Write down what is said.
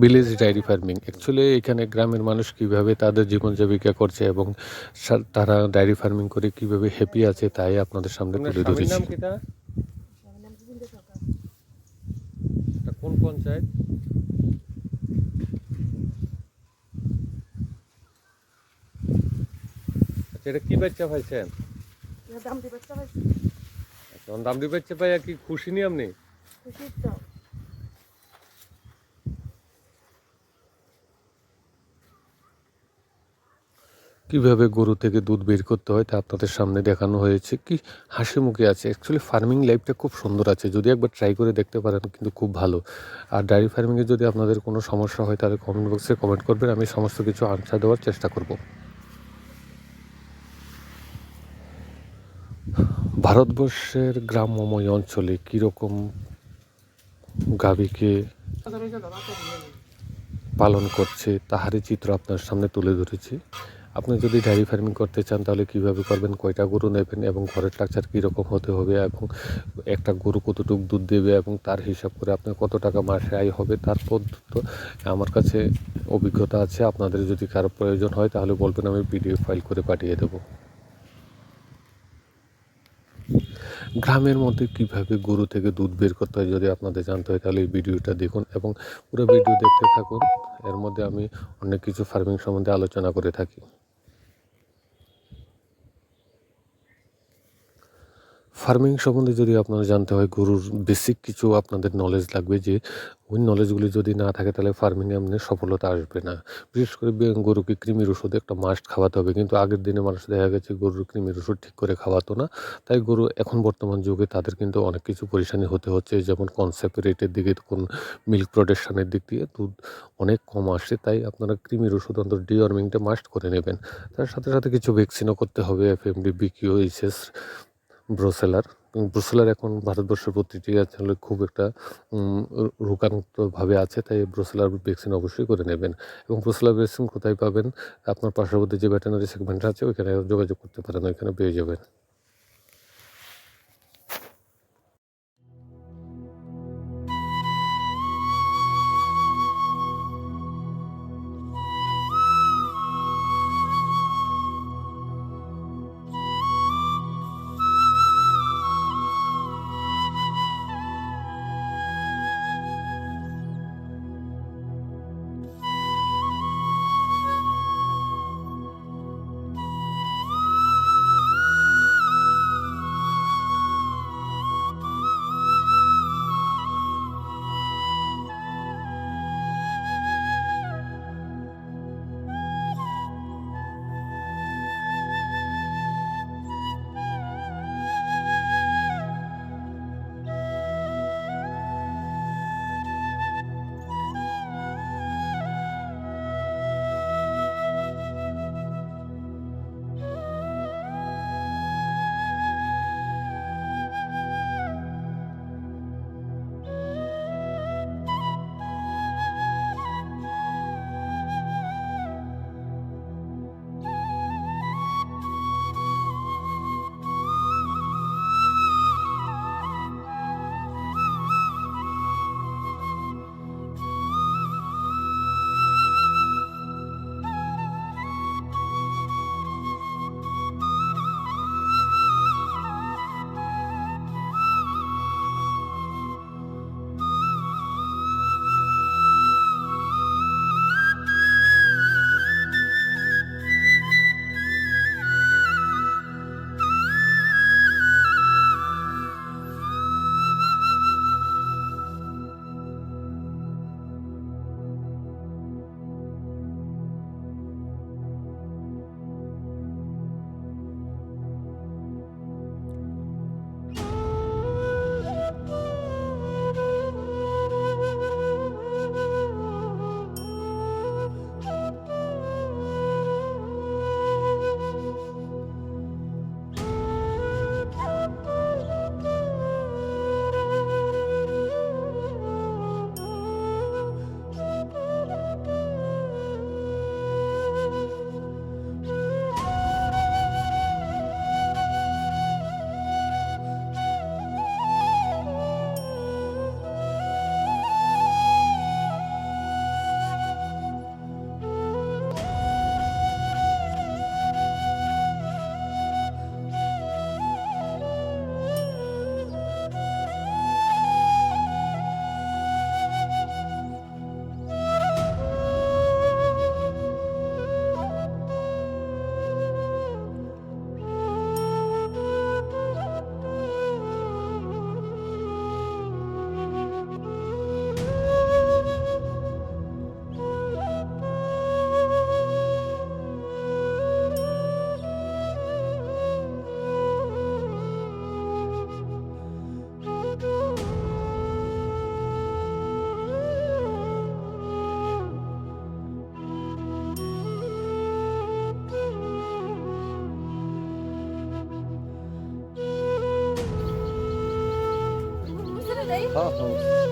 Village diary farming actually এখানে গ্রামের মানুষ কিভাবে তাদের জীবন জীবিকা করছে এবং তারা ডায়েরি ফার্মিং করে কিভাবে হ্যাপি আছে তাই আপনাদের সামনে তুলে ধরেছি। কোন পঞ্চায়েত? আচ্ছা, এটা কি বাচ্চা পাইছেন? দামড়ি বাচ্চা পাই কি খুশি নি আপনি? কিভাবে গরু থেকে দুধ বের করতে হয় তা আপনাদের সামনে দেখানো হয়েছে। কি হাসি মুখে আছে। অ্যাকচুয়ালি ফার্মিং লাইফটা খুব সুন্দর আছে, যদি একবার ট্রাই করে দেখতে পারেন কিন্তু খুব ভালো। আর ডায়েরি ফার্মিংয়ে যদি আপনাদের কোনো সমস্যা হয় তাহলে কমেন্ট বক্সে কমেন্ট করবেন, আমি সমস্ত কিছু আনসার দেওয়ার চেষ্টা করব। ভারতবর্ষের গ্রাম্যময় অঞ্চলে কীরকম গাভীকে পালন করছে তাহারই চিত্র আপনার সামনে তুলে ধরেছি। আপনি যদি ডায়েরি ফার্মিং করতে চান তাহলে কীভাবে করবেন, কয়টা গরু নেবেন এবং ঘরের স্ট্রাকচার কীরকম হতে হবে এবং একটা গরু কতটুকু দুধ দেবে এবং তার হিসাব করে আপনার কত টাকা মাসে আয় হবে তার পদ্ধতি আমার কাছে অভিজ্ঞতা আছে। আপনাদের যদি কারো প্রয়োজন হয় তাহলে বলবেন, আমি ভিডিও ফাইল করে পাঠিয়ে দেবো। গ্রামের মধ্যে কিভাবে গরু থেকে দুধ বের করতে হয় যদি আপনাদের জানতে হয় তাহলে এই ভিডিওটা দেখুন এবং পুরো ভিডিও দেখতে থাকুন। এর মধ্যে আমি অনেক কিছু ফার্মিং সম্বন্ধে আলোচনা করে থাকি। ফার্মিং সম্বন্ধে যদি আপনারা জানতে হয়, গরুর বেসিক কিছু আপনাদের নলেজ লাগবে, যে ওই নলেজগুলি যদি না থাকে তাহলে ফার্মিংয়ে আপনার সফলতা আসবে না। বিশেষ করে গরুকে কৃমির ওষুধ একটা মাস্ট খাওয়াতে হবে, কিন্তু আগের দিনে মানুষ দেখা গেছে গরুর কৃমির ওষুধ ঠিক করে খাওয়াতো না। তাই গরু এখন বর্তমান যুগে তাদের কিন্তু অনেক কিছু পরেশানি হতে হচ্ছে, যেমন কনসেপ্ট রেটের দিকে, কোন মিল্ক প্রোডাকশনের দিক দিয়ে দুধ অনেক কম আসছে। তাই আপনারা কৃমির ওষুধ অন্তত ডিওয়ার্মিংটা মাস্ট করে নেবেন। তার সাথে সাথে কিছু ভ্যাকসিনও করতে হবে, এফএমডি, বিকিউ, এইচএস, ব্রুসেলার এখন ভারতবর্ষের প্রতিটি অঞ্চলে খুব একটা রোগাক্তভাবে আছে, তাই ব্রুসেলার ভ্যাকসিন অবশ্যই করে নেবেন। এবং ব্রুসেলার ভ্যাকসিন কোথায় পাবেন? আপনার পার্শ্ববর্তী যে ভেটেরিনারি সেগমেন্ট আছে ওইখানে যোগাযোগ করতে পারেন, ওইখানে পেয়ে যাবেন। হ্যাঁ, হ্যাঁ।